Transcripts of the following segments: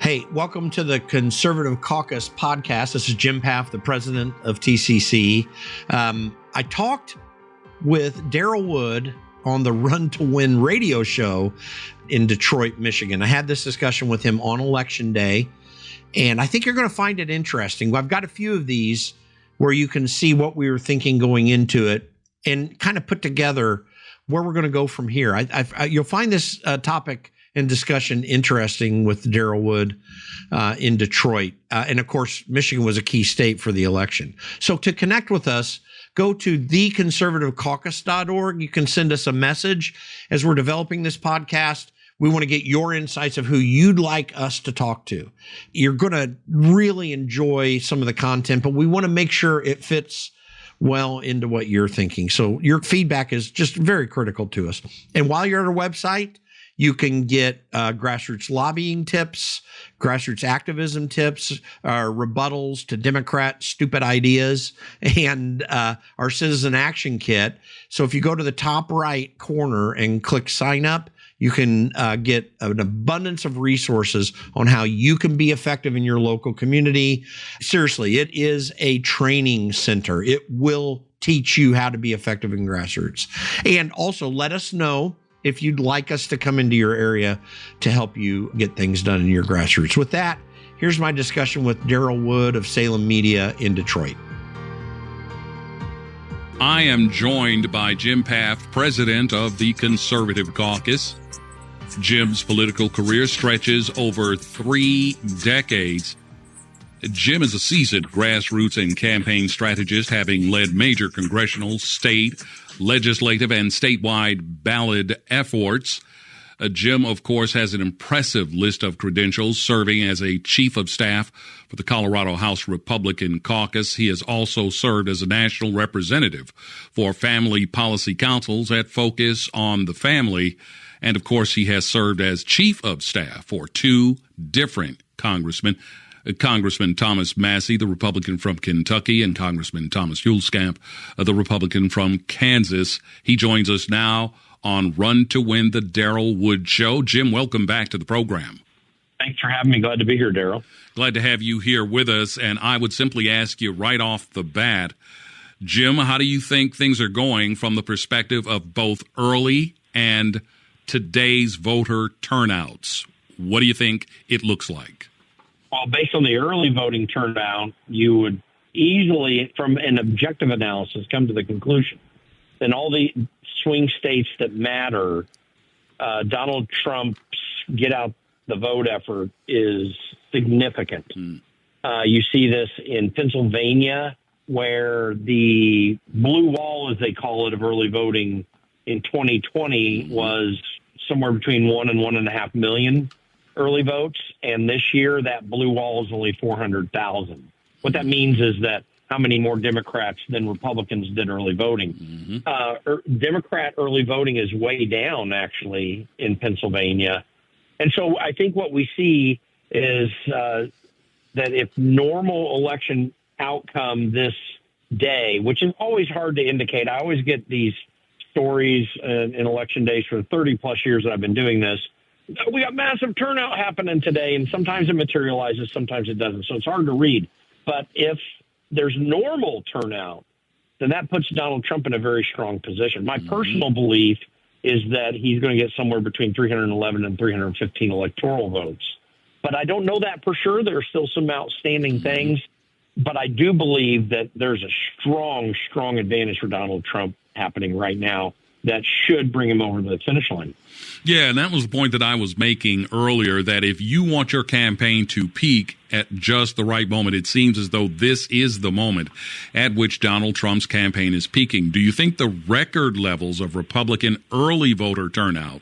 Hey, welcome to the Conservative Caucus podcast. This is Jim Pfaff, the president of TCC. I talked with Darryl Wood on the Run to Win radio show in Detroit, Michigan. I had this discussion with him on Election Day, and I think you're going to find it interesting. I've got a few of these where you can see what we were thinking going into it and kind of put together where we're going to go from here. You'll find this topic and discussion interesting with Darryl Wood in Detroit. And of course, Michigan was a key state for the election. So to connect with us, go to theconservativecaucus.org. You can send us a message as we're developing this podcast. We want to get your insights of who you'd like us to talk to. You're going to really enjoy some of the content, but we want to make sure it fits well into what you're thinking. So your feedback is just very critical to us. And while you're at our website, you can get grassroots lobbying tips, grassroots activism tips, rebuttals to Democrat stupid ideas, and our citizen action kit. So if you go to the top right corner and click sign up, you can get an abundance of resources on how you can be effective in your local community. Seriously, it is a training center. It will teach you how to be effective in grassroots. And also let us know if you'd like us to come into your area to help you get things done in your grassroots. With that, here's my discussion with Darryl Wood of Salem Media in Detroit. I am joined by Jim Pfaff, president of the Conservative Caucus. Jim's political career stretches over 3 decades. Jim is a seasoned grassroots and campaign strategist, having led major congressional, state, legislative, and statewide ballot efforts. Jim, of course, has an impressive list of credentials, serving as a chief of staff for the Colorado House Republican Caucus. He has also served as a national representative for family policy councils that focus on the family. And, of course, he has served as chief of staff for 2 different congressmen. Congressman Thomas Massey, the Republican from Kentucky, and Congressman Thomas Hulskamp, the Republican from Kansas. He joins us now on Run to Win, the Darryl Wood Show. Jim, welcome back to the program. Thanks for having me. Glad to be here, Darryl. Glad to have you here with us. And I would simply ask you right off the bat, Jim, how do you think things are going from the perspective of both early and today's voter turnouts? What do you think it looks like? Well, based on the early voting turnout, you would easily, from an objective analysis, come to the conclusion in all the swing states that matter, Donald Trump's get out the vote effort is significant. You see this in Pennsylvania, where the blue wall, as they call it, of early voting in 2020 was somewhere between 1 and 1.5 million early votes, and this year that blue wall is only 400,000. What that means is that how many more Democrats than Republicans did early voting. Democrat early voting is way down, actually, in Pennsylvania. And so I think what we see is that if normal election outcome this day, which is always hard to indicate, I always get these stories in election days for 30-plus years that I've been doing this. We got massive turnout happening today, and sometimes it materializes, sometimes it doesn't. So it's hard to read. But if there's normal turnout, then that puts Donald Trump in a very strong position. My personal belief is that he's going to get somewhere between 311 and 315 electoral votes. But I don't know that for sure. There are still some outstanding things. But I do believe that there's a strong, strong advantage for Donald Trump happening right now that should bring him over the finish line. Yeah, and that was the point that I was making earlier, that if you want your campaign to peak at just the right moment, it seems as though this is the moment at which Donald Trump's campaign is peaking. Do you think the record levels of Republican early voter turnout,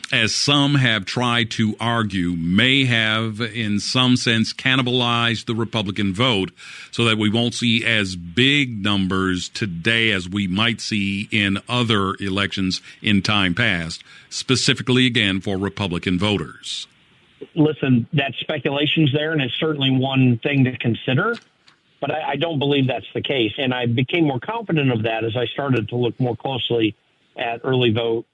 as some have tried to argue, may have in some sense cannibalized the Republican vote so that we won't see as big numbers today as we might see in other elections in time past, specifically, again, for Republican voters? Listen, that speculation's there, and it's certainly one thing to consider, but I don't believe that's the case. And I became more confident of that as I started to look more closely at early vote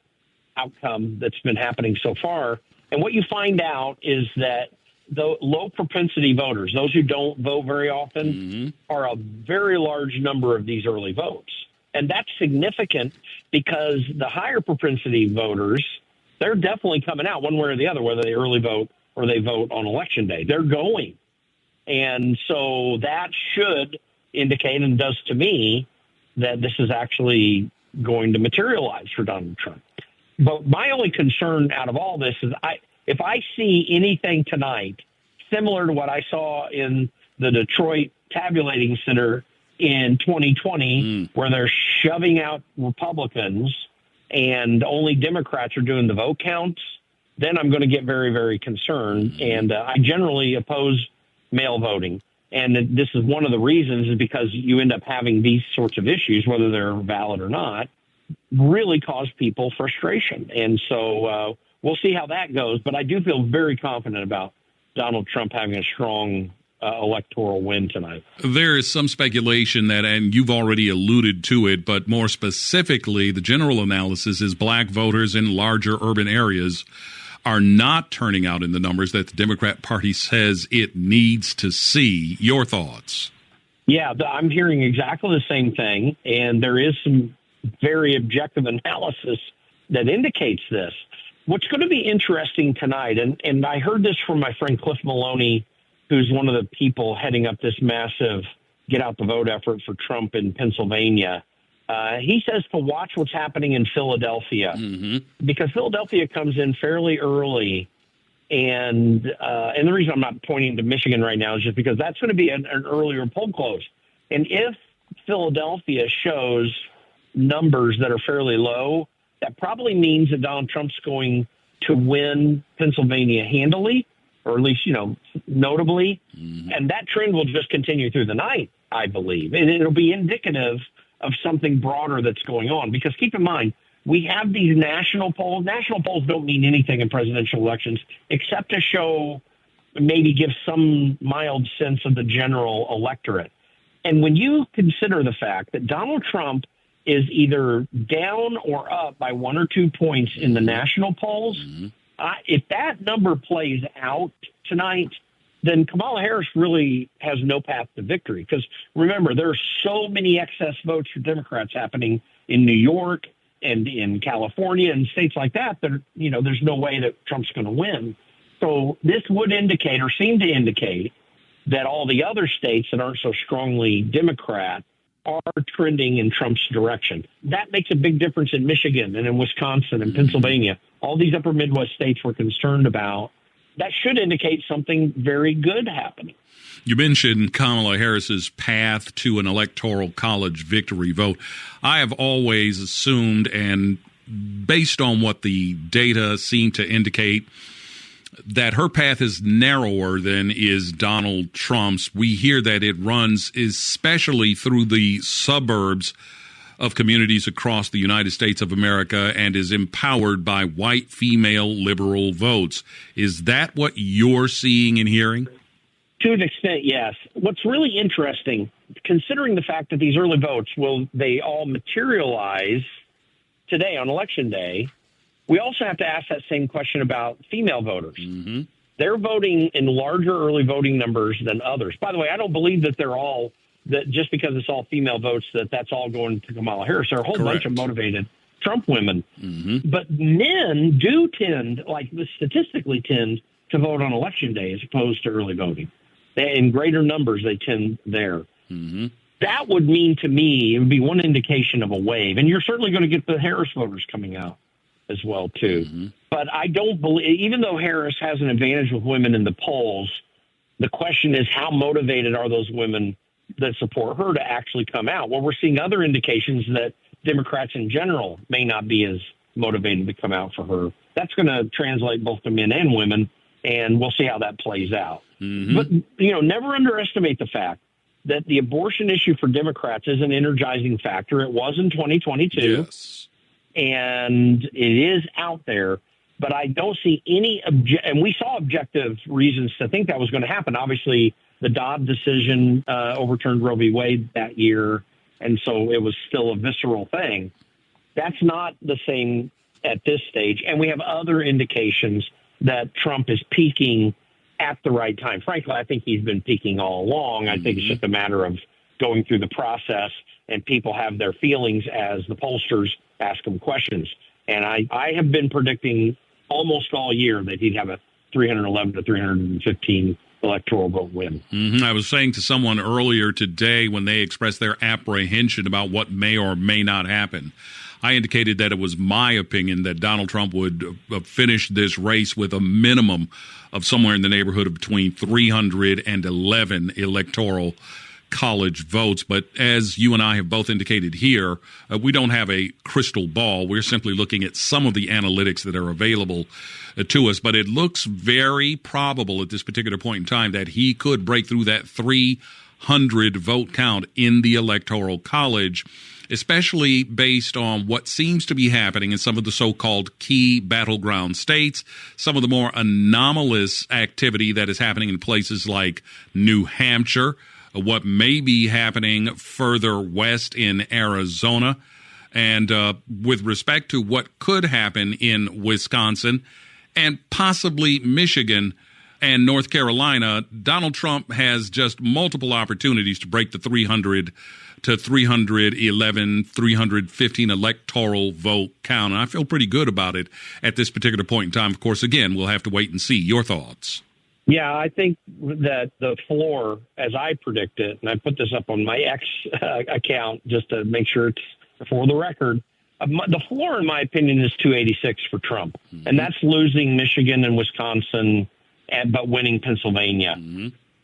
outcome that's been happening so far. And what you find out is that the low propensity voters, those who don't vote very often, are a very large number of these early votes. And that's significant because the higher propensity voters, they're definitely coming out one way or the other, whether they early vote or they vote on election day. They're going. And so that should indicate, and does to me, that this is actually going to materialize for Donald Trump. But my only concern out of all this is if I see anything tonight similar to what I saw in the Detroit tabulating center in 2020, where they're shoving out Republicans and only Democrats are doing the vote counts, then I'm going to get very, very concerned. And I generally oppose mail voting. And this is one of the reasons, is because you end up having these sorts of issues, whether they're valid or not, really cause people frustration. And so we'll see how that goes. But I do feel very confident about Donald Trump having a strong electoral win tonight. There is some speculation that, and you've already alluded to it, but more specifically, the general analysis is black voters in larger urban areas are not turning out in the numbers that the Democrat Party says it needs to see. Your thoughts? Yeah, I'm hearing exactly the same thing, and there is some very objective analysis that indicates this. What's going to be interesting tonight, and I heard this from my friend Cliff Maloney, who's one of the people heading up this massive get out the vote effort for Trump in Pennsylvania. He says to watch what's happening in Philadelphia, because Philadelphia comes in fairly early. And the reason I'm not pointing to Michigan right now is just because that's going to be an earlier poll close. And if Philadelphia shows numbers that are fairly low, that probably means that Donald Trump's going to win Pennsylvania handily, or at least, notably. And that trend will just continue through the night, I believe. And it'll be indicative of something broader that's going on. Because keep in mind, we have these national polls. National polls don't mean anything in presidential elections except to show, maybe give some mild sense of the general electorate. And when you consider the fact that Donald Trump is either down or up by 1 or 2 points in the national polls, if that number plays out tonight, then Kamala Harris really has no path to victory. Because remember, there are so many excess votes for Democrats happening in New York and in California and states like that, there's no way that Trump's going to win. So this would indicate, or seem to indicate, that all the other states that aren't so strongly Democrat are trending in Trump's direction. That makes a big difference in Michigan and in Wisconsin and Pennsylvania. All these upper Midwest states we're concerned about. That should indicate something very good happening. You mentioned Kamala Harris's path to an electoral college victory vote. I have always assumed, and based on what the data seem to indicate, that her path is narrower than is Donald Trump's. We hear that it runs especially through the suburbs of communities across the United States of America and is empowered by white female liberal votes. Is that what you're seeing and hearing? To an extent, yes. What's really interesting, considering the fact that these early votes, they all materialize today on Election Day, we also have to ask that same question about female voters. They're voting in larger early voting numbers than others. By the way, I don't believe that that just because it's all female votes, that's all going to Kamala Harris. There are a whole bunch of motivated Trump women. But men do statistically tend to vote on Election Day as opposed to early voting. In greater numbers, they tend there. That would mean to me, it would be one indication of a wave. And you're certainly going to get the Harris voters coming out as well, too. But I don't believe, even though Harris has an advantage with women in the polls, the question is how motivated are those women that support her to actually come out? Well, we're seeing other indications that Democrats in general may not be as motivated to come out for her. That's going to translate both to men and women, and we'll see how that plays out. But, never underestimate the fact that the abortion issue for Democrats is an energizing factor. It was in 2022. Yes. And it is out there, but I don't see any and we saw objective reasons to think that was going to happen. Obviously, the Dodd decision overturned Roe v. Wade that year, and so it was still a visceral thing. That's not the same at this stage, and we have other indications that Trump is peaking at the right time. Frankly, I think he's been peaking all along. I think it's just a matter of going through the process, and people have their feelings as the pollsters ask them questions. And I have been predicting almost all year that he'd have a 311 to 315 electoral vote win. I was saying to someone earlier today when they expressed their apprehension about what may or may not happen, I indicated that it was my opinion that Donald Trump would finish this race with a minimum of somewhere in the neighborhood of between 311 electoral college votes. But as you and I have both indicated here, we don't have a crystal ball. We're simply looking at some of the analytics that are available to us. But it looks very probable at this particular point in time that he could break through that 300 vote count in the electoral college, especially based on what seems to be happening in some of the so-called key battleground states, some of the more anomalous activity that is happening in places like New Hampshire, what may be happening further west in Arizona, and with respect to what could happen in Wisconsin and possibly Michigan and North Carolina, Donald Trump has just multiple opportunities to break the 300 to 311, 315 electoral vote count. And I feel pretty good about it at this particular point in time. Of course, again, we'll have to wait and see. Your thoughts? Yeah, I think that the floor, as I predict it, and I put this up on my X account just to make sure it's for the record, the floor, in my opinion, is 286 for Trump. And that's losing Michigan and Wisconsin, but winning Pennsylvania.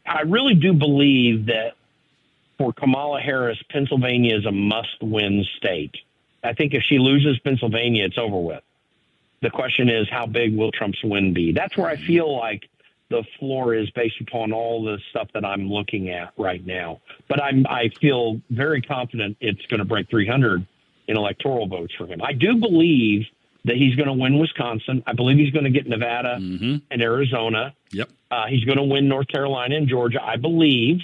I really do believe that for Kamala Harris, Pennsylvania is a must-win state. I think if she loses Pennsylvania, it's over with. The question is, how big will Trump's win be? That's where I feel like the floor is based upon all the stuff that I'm looking at right now. But I feel very confident it's going to break 300 in electoral votes for him. I do believe that he's going to win Wisconsin. I believe he's going to get Nevada and Arizona. Yep. He's going to win North Carolina and Georgia, I believe.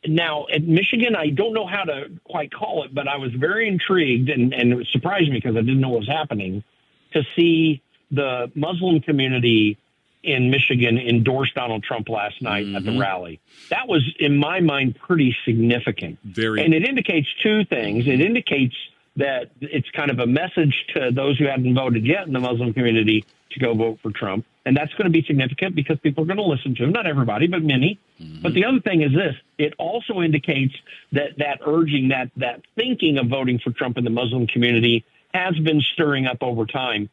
Now, at Michigan, I don't know how to quite call it, but I was very intrigued, and it surprised me because I didn't know what was happening, to see the Muslim community in Michigan endorse Donald Trump last night at the rally. That was, in my mind, pretty significant. And it indicates two things. It indicates that it's kind of a message to those who haven't voted yet in the Muslim community to go vote for Trump. And that's going to be significant because people are going to listen to him. Not everybody, but many. But the other thing is this. It also indicates that urging, that thinking of voting for Trump in the Muslim community has been stirring up over time.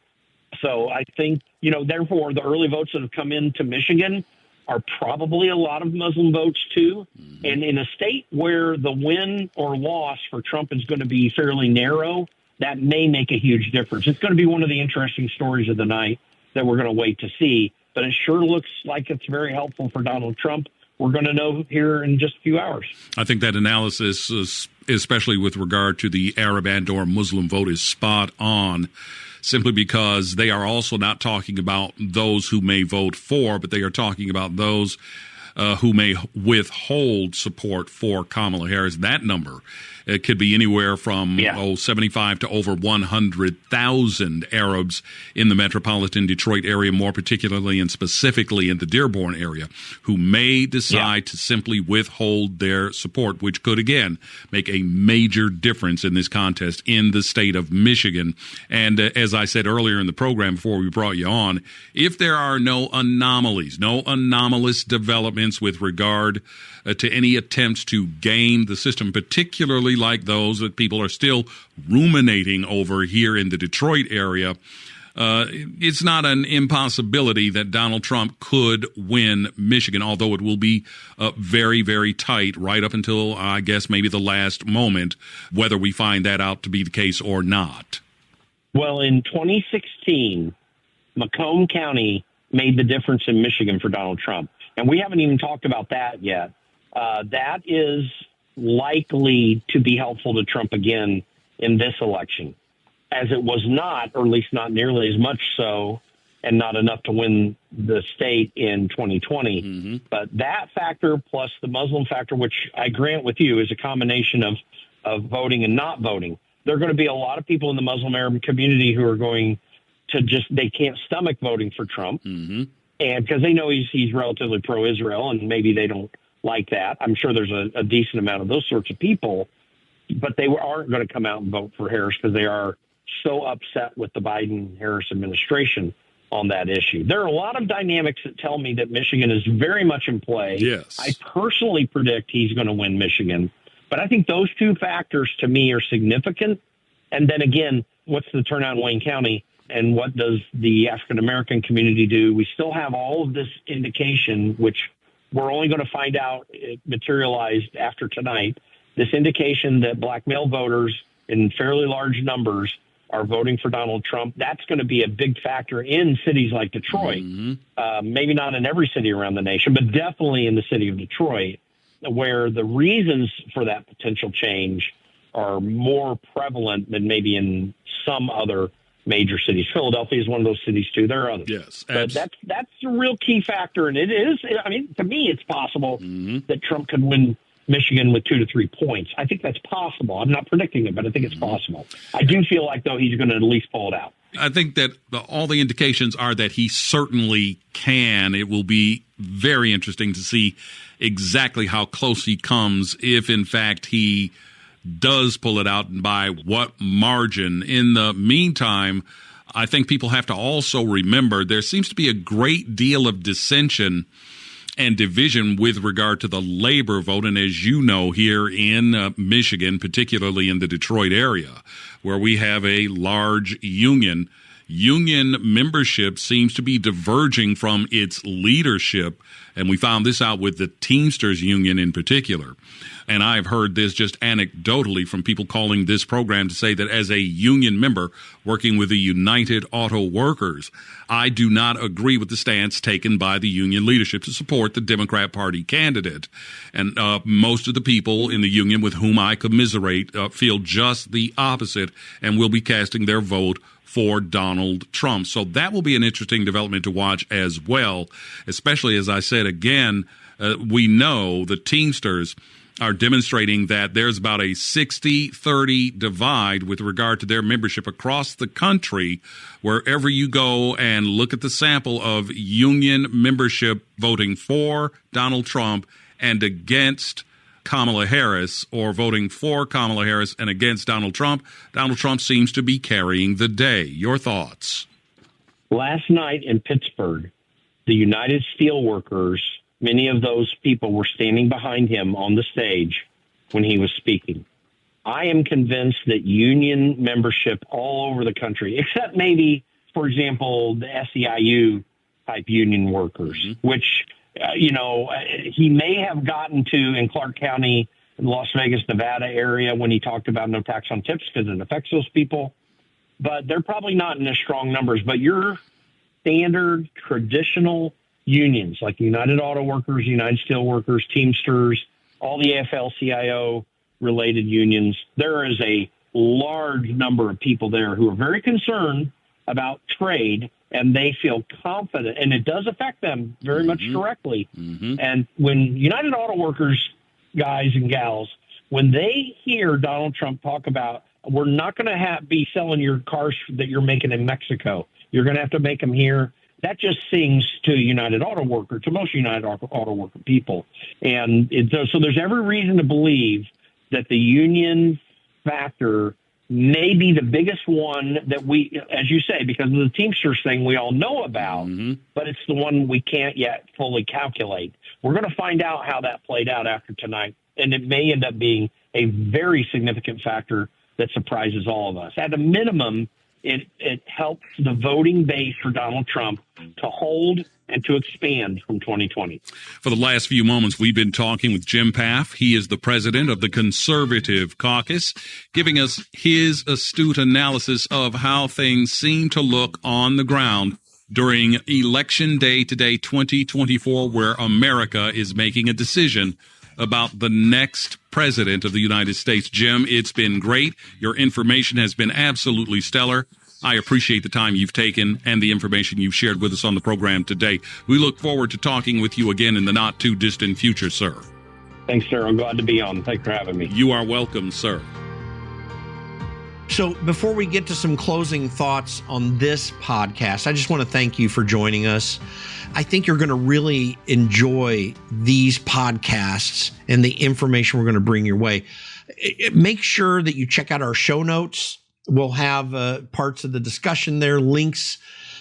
So I think, therefore, the early votes that have come into Michigan are probably a lot of Muslim votes, too. And in a state where the win or loss for Trump is going to be fairly narrow, that may make a huge difference. It's going to be one of the interesting stories of the night that we're going to wait to see. But it sure looks like it's very helpful for Donald Trump. We're going to know here in just a few hours. I think that analysis, especially with regard to the Arab and or Muslim vote, is spot on, simply because they are also not talking about those who may vote for, but they are talking about those who may withhold support for Kamala Harris. That number could be anywhere from 75 to over 100,000 Arabs in the metropolitan Detroit area, more particularly and specifically in the Dearborn area, who may decide to simply withhold their support, which could, again, make a major difference in this contest in the state of Michigan. And as I said earlier in the program before we brought you on, if there are no anomalies, no anomalous developments with regard to any attempts to game the system, particularly like those that people are still ruminating over here in the Detroit area, it's not an impossibility that Donald Trump could win Michigan, although it will be very, very tight right up until, I guess, maybe the last moment, whether we find that out to be the case or not. Well, in 2016, Macomb County made the difference in Michigan for Donald Trump. And we haven't even talked about that yet. That is likely to be helpful to Trump again in this election, as it was not, or at least not nearly as much so, and not enough to win the state in 2020. But that factor plus the Muslim factor, which I grant with you is a combination of voting and not voting. There are going to be a lot of people in the Muslim Arab community who are going to they can't stomach voting for Trump. and because they know he's relatively pro-Israel, and maybe they don't like that. I'm sure there's a decent amount of those sorts of people, but they aren't going to come out and vote for Harris because they are so upset with the Biden-Harris administration on that issue. There are a lot of dynamics that tell me that Michigan is very much in play. Yes. I personally predict he's going to win Michigan, but I think those two factors to me are significant. And then again, what's the turnout in Wayne County, and what does the African-American community do? We still have all of this indication, which we're only going to find out materialized after tonight, this indication that black male voters in fairly large numbers are voting for Donald Trump. That's going to be a big factor in cities like Detroit. Maybe not in every city around the nation, but definitely in the city of Detroit, where the reasons for that potential change are more prevalent than maybe in some other major cities. Philadelphia is one of those cities too. There are others. Yes, but that's a real key factor, and it is. I mean, to me, it's possible that Trump could win Michigan with 2 to 3 points. I think that's possible. I'm not predicting it, but I think it's possible. I do feel like, though, he's going to at least pull it out. I think that all the indications are that he certainly can. It will be very interesting to see exactly how close he comes, if in fact he does pull it out, and by what margin. In the meantime, I think people have to also remember there seems to be a great deal of dissension and division with regard to the labor vote. And as you know, here in Michigan, particularly in the Detroit area, where we have a large union membership seems to be diverging from its leadership. And we found this out with the Teamsters Union in particular. And I've heard this just anecdotally from people calling this program to say that as a union member working with the United Auto Workers, I do not agree with the stance taken by the union leadership to support the Democrat Party candidate. And most of the people in the union with whom I commiserate feel just the opposite and will be casting their vote for Donald Trump. So that will be an interesting development to watch as well, especially, as I said, again, we know the Teamsters are demonstrating that there's about a 60-30 divide with regard to their membership across the country. Wherever you go and look at the sample of union membership voting for Donald Trump and against Kamala Harris, or voting for Kamala Harris and against Donald Trump seems to be carrying the day. Your thoughts? Last night in Pittsburgh, the United Steelworkers, many of those people were standing behind him on the stage when he was speaking. I am convinced that union membership all over the country, except maybe, for example, the SEIU type union workers, which, he may have gotten to in Clark County, Las Vegas, Nevada area when he talked about no tax on tips because it affects those people. But they're probably not in as strong numbers. But your standard traditional unions like United Auto Workers, United Steelworkers, Teamsters, all the AFL-CIO related unions, there is a large number of people there who are very concerned about trade, and they feel confident, and it does affect them very much directly. And when United Auto Workers guys and gals, when they hear Donald Trump talk about, we're not going to be selling your cars that you're making in Mexico, you're going to have to make them here, that just sings to United Auto Worker, to most United Auto Worker people. And so there's every reason to believe that the union factor may be the biggest one that we, as you say, because of the Teamsters thing we all know about, but it's the one we can't yet fully calculate. We're going to find out how that played out after tonight, and it may end up being a very significant factor that surprises all of us. At a minimum, it helps the voting base for Donald Trump to hold and to expand from 2020. For the last few moments, we've been talking with Jim Pfaff. He is the president of the Conservative Caucus, giving us his astute analysis of how things seem to look on the ground during Election Day today, 2024, where America is making a decision about the next president of the United States. Jim, it's been great. Your information has been absolutely stellar. I appreciate the time you've taken and the information you've shared with us on the program today. We look forward to talking with you again in the not-too-distant future, sir. Thanks, sir. I'm glad to be on. Thanks for having me. You are welcome, sir. So before we get to some closing thoughts on this podcast, I just want to thank you for joining us. I think you're going to really enjoy these podcasts and the information we're going to bring your way. Make sure that you check out our show notes. We'll have parts of the discussion there, links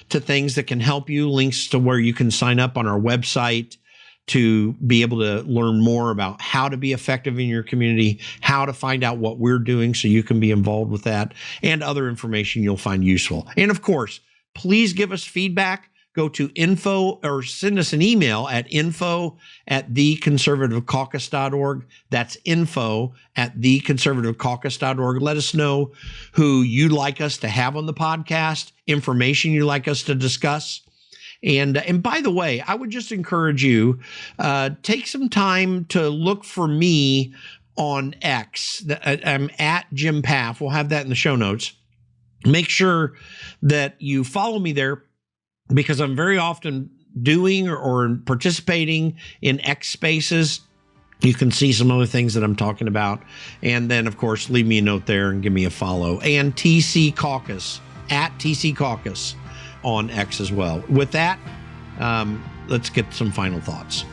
to things that can help you, links to where you can sign up on our website to be able to learn more about how to be effective in your community, how to find out what we're doing so you can be involved with that, and other information you'll find useful. And of course, please give us feedback. Go to info or send us an email at info@theconservativecaucus.org. That's info@theconservativecaucus.org. Let us know who you'd like us to have on the podcast, information you'd like us to discuss. And by the way, I would just encourage you, take some time to look for me on X. I'm at Jim Pfaff. We'll have that in the show notes. Make sure that you follow me there, because I'm very often doing or participating in X spaces. You can see some other things that I'm talking about. And then, of course, leave me a note there and give me a follow. And TC Caucus, at TC Caucus on X as well. With that, let's get some final thoughts.